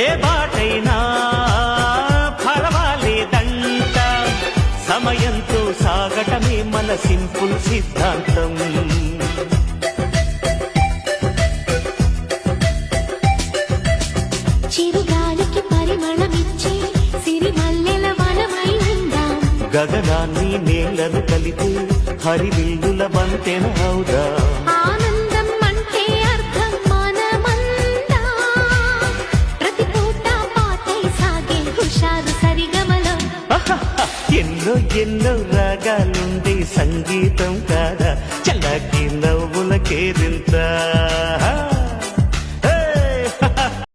ఏ బాటైనా పర్వాలేదంట, సమయంతో సాగటమే మన సింపుల్ సిద్ధాంతం. చిరుగాలికి పరిమళమిచ్చే సిరిమల్లెల వనమై ఉందాం, గగనాన్ని నేలను కలిపి హరివిల్లుల వంతెన అవుదాం. ఆనందం అంటే అర్థం మనమందా, ప్రతి పూట పాటై సాగే హుషారు సరిగమలో. ఎన్నో ఎన్నో రాగాలుండే సంగీతం కాదా, చల్లకి నవ్వుల కేరింత.